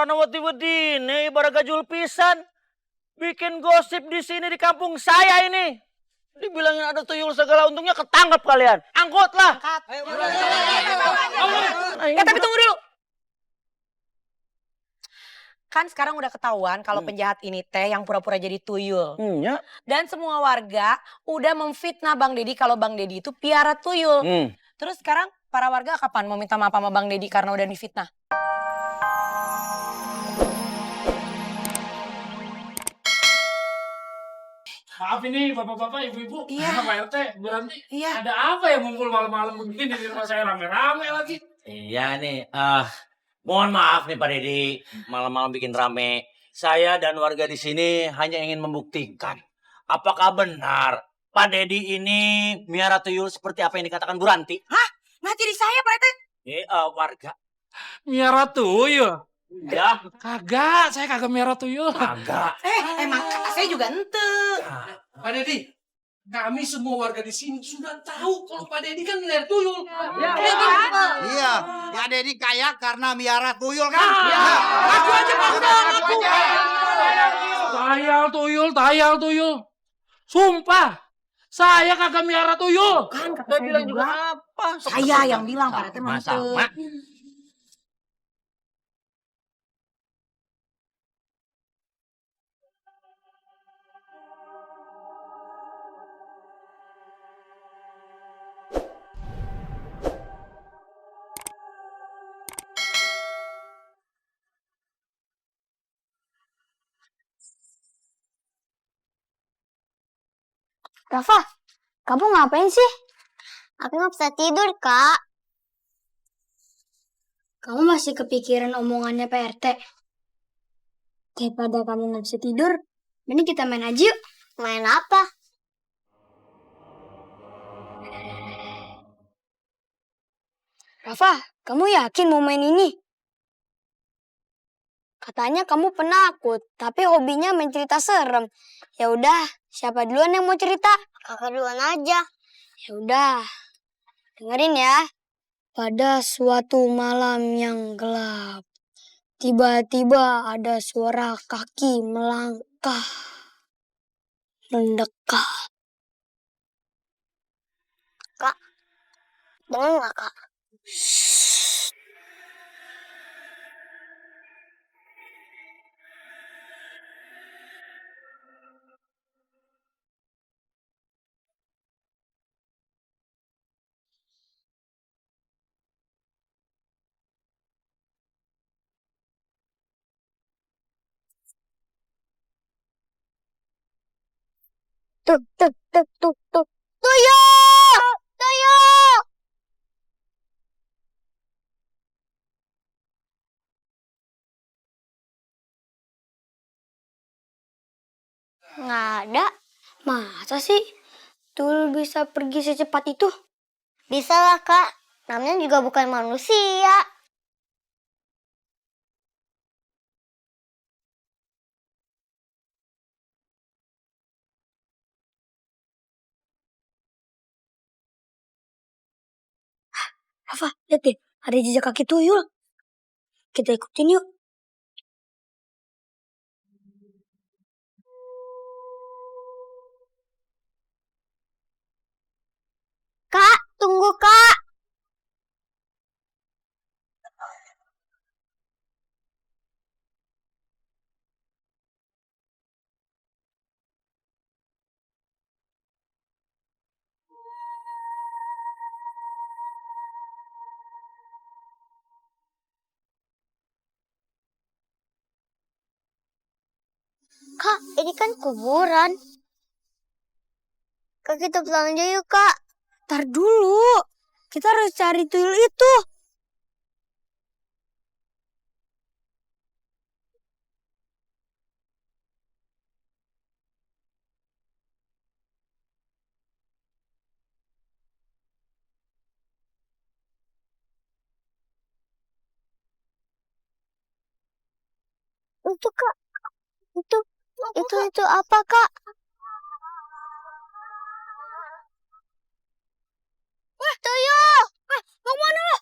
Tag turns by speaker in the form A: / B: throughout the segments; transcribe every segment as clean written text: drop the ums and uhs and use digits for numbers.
A: suasana wedi-wedi nih ibarat gajul pisan. Bikin gosip di sini di kampung saya ini. Dibilangin ada tuyul segala, untungnya ketangkap kalian. Angkutlah.
B: Tapi tunggu dulu. Kan sekarang udah ketahuan kalau penjahat ini teh yang pura-pura jadi tuyul.
A: Ya.
B: Dan semua warga udah memfitnah Bang Deddy kalau Bang Deddy itu piara tuyul. Terus sekarang para warga kapan mau minta maaf sama Bang Deddy karena udah difitnah?
C: Maaf ini bapak-bapak, ibu-ibu, Pak RT, berarti
B: Iya.
C: ada apa ya ngumpul malam-malam begini di rumah saya rame-rame lagi?
A: Iya nih, mohon maaf nih Pak Deddy, malam-malam bikin rame. Saya dan warga di sini hanya ingin membuktikan apakah benar Pak Deddy ini miara tuyul seperti apa yang dikatakan Bu Ranti.
B: Hah? Nah jadi saya Pak RT?
A: Warga.
C: Miara tuyul?
A: Ya.
C: Kagak, saya kagak miara tuyul.
A: Kagak.
B: Emang kata saya juga ente.
C: Pak Deddy, kami semua warga di sini sudah tahu kalau Pak Deddy kan miara tuyul.
D: Iya, Pak Deddy kaya karena miara tuyul kan?
B: Aku aja Bang aku.
C: Tayal tuyul. Sumpah, saya kagak miara tuyul.
B: Kan kata saya bilang juga apa? Saya yang bilang Pak RT
A: Sama.
E: Rafa, kamu ngapain sih? Aku nggak bisa tidur, Kak. Kamu masih kepikiran omongannya Pak RT? Daripada kamu nggak bisa tidur, mending kita main aja yuk. Main apa? Rafa, kamu yakin mau main ini? Katanya kamu penakut, tapi hobinya main cerita serem. Ya udah, siapa duluan yang mau cerita? Kakak duluan aja. Ya udah, dengerin ya. Pada suatu malam yang gelap, tiba-tiba ada suara kaki melangkah, mendekat. Kak, bangun nggak Kak? Tuh. Tuyul! Tuyul! Nggak ada. Masa sih tuyul bisa pergi secepat itu? Bisa lah, Kak. Namanya juga bukan manusia. Rafa, lihat deh. Ada jejak kaki tuyul. Kita ikutin yuk. Kak, tunggu Kak. Kak, ini kan kuburan. Kak, kita pulang aja yuk, Kak. Ntar dulu. Kita harus cari tuyul itu. Itu, Kak. Itu apa, Kak? Wah, tuyul! Mau mana lo?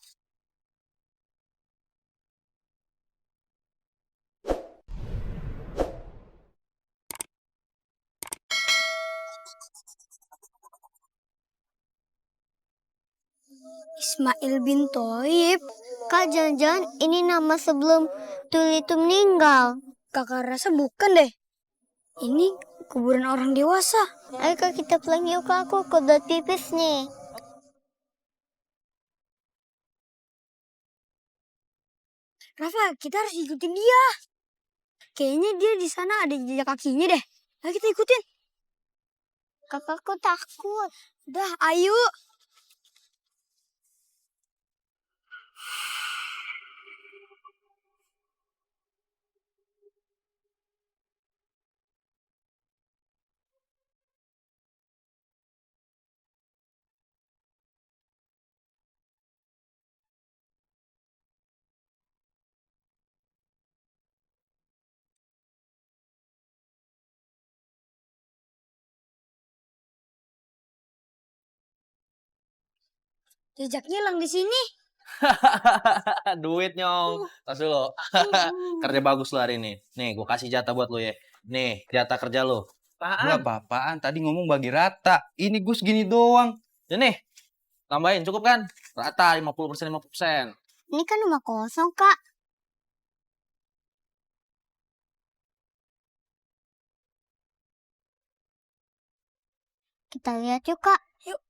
E: Ismail bin Toib. Kak, jangan-jangan ini nama sebelum Tuyul itu meninggal. Kakak rasa bukan deh. Ini kuburan orang dewasa. Ayo Kak, kita pulang yuk Kak, aku kodot pipis nih. Rafa, kita harus ikutin dia. Kayaknya dia di sana ada jejak kakinya deh. Ayo kita ikutin. Kakakku takut. Udah, ayo. Jejaknya hilang di sini.
A: Duit nyong. Tas dulu. Kerja bagus lu hari ini. Nih, gua kasih jatah buat lu ya. Nih, jatah kerja lu.
F: Gua apaan? Tadi ngomong bagi rata. Ini gue segini doang.
A: Ya nih, tambahin cukup kan? Rata 50% 50%.
E: Ini kan rumah kosong, Kak. Kita lihat yuk, Kak. Yuk.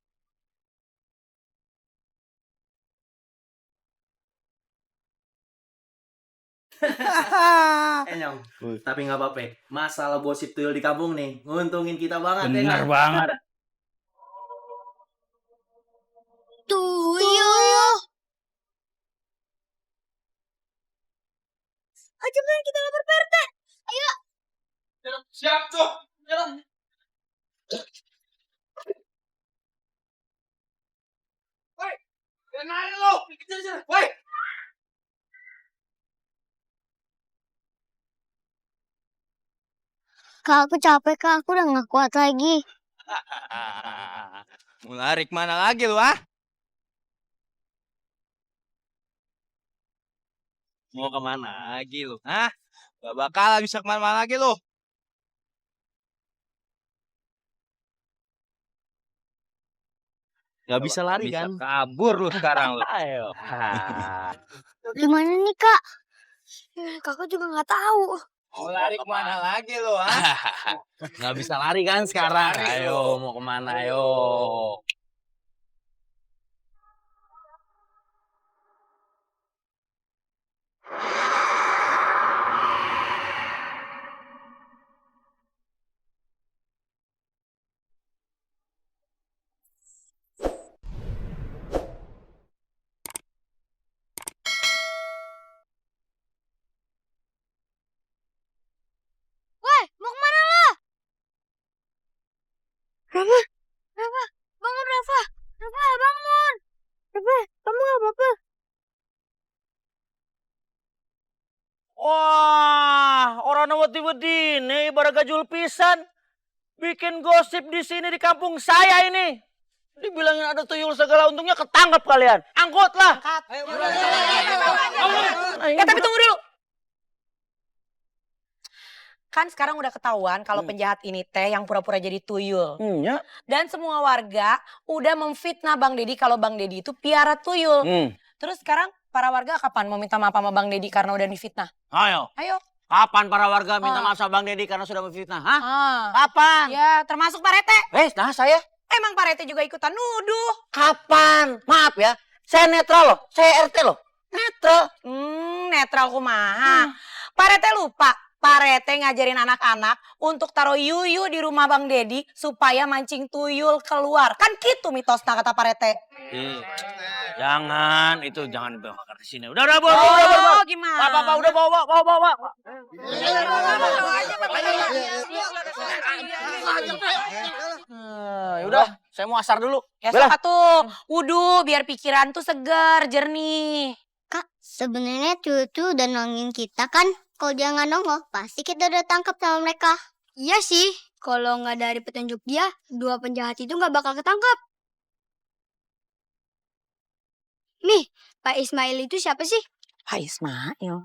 A: Nyong. Tapi nggak apa-apa. Masalah gosip tuyul di kampung nih, nguntungin kita banget ya.
F: Bener
A: kan?
F: banget.
E: Tuyul. Ayo cepetan kita lapor PRT. Ayo.
C: Siap tuh. Jalan. Woi, kenalin lo. Kejar. Woi.
E: Kak, aku capek, Kak. Aku udah gak kuat lagi.
F: Mau lari kemana lagi lu, ah?
A: Mau kemana?
F: Lagi lu, hah? Gak bakal bisa kemana-mana lagi lu.
A: Gak bisa lari
F: Bisa
A: kan?
F: kabur lu sekarang lu.
A: Ayo.
E: Gimana nih, Kak? Kakak juga gak tahu.
F: Mau lari kemana lagi lu, ah?
A: Gak bisa lari kan sekarang? Ayo, mau kemana? Ayo.
E: Woi, mau kemana lo? Rafa, bangun Rafa. Rafa, bangun. Rafa, kamu gak apa-apa?
A: Wah, orang wedi-wedi nih ibarat gajul pisan. Bikin gosip di sini di kampung saya ini. Dibilangin ada tuyul segala untungnya ketangkap kalian. Angkutlah.
B: Tapi tunggu dulu. Kan sekarang udah ketahuan kalau penjahat ini teh yang pura-pura jadi tuyul.
A: Ya.
B: Dan semua warga udah memfitnah Bang Deddy kalau Bang Deddy itu piara tuyul. Terus sekarang para warga kapan mau minta maaf sama Bang Deddy karena udah difitnah?
A: Ayo.
B: Ayo.
A: Kapan para warga minta maaf sama Bang Deddy karena sudah memfitnah? Hah? Kapan?
B: Ya termasuk Pak Rete.
A: Nah saya.
B: Emang Pak Rete juga ikutan nuduh.
A: Kapan? Maaf ya. Saya netral loh. Saya RT loh. Netral.
B: Netral kumaha. Pak Rete lupa. Pak Rete ngajarin anak-anak untuk taruh yuyu di rumah Bang Deddy supaya mancing tuyul keluar. Kan gitu mitosnya kata Pak Rete.
A: Jangan, itu jangan dibawa ke sini. Udah, bawa.
B: Gimana?
A: Pak, udah bawa. Udah, saya mau asar dulu.
B: Ya sok tuh, wudhu biar pikiran tuh segar, jernih.
E: Kak, sebenarnya Tuyul udah nolongin kita kan? Kalau dia nggak nongol, pasti kita udah tangkap sama mereka. Iya sih, kalau nggak dari petunjuk dia, dua penjahat itu nggak bakal ketangkap. Nih, Pak Ismail itu siapa sih?
B: Pak Ismail?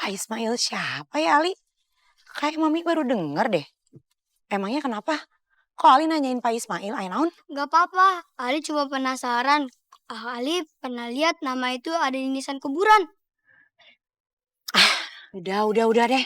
B: Pak Ismail siapa ya Ali? Kayak Mami baru denger deh. Emangnya kenapa? Kok Ali nanyain Pak Ismail, ayo naon?
E: Nggak apa-apa, Ali cuma penasaran. Ali pernah lihat nama itu ada di nisan kuburan.
B: Udah deh.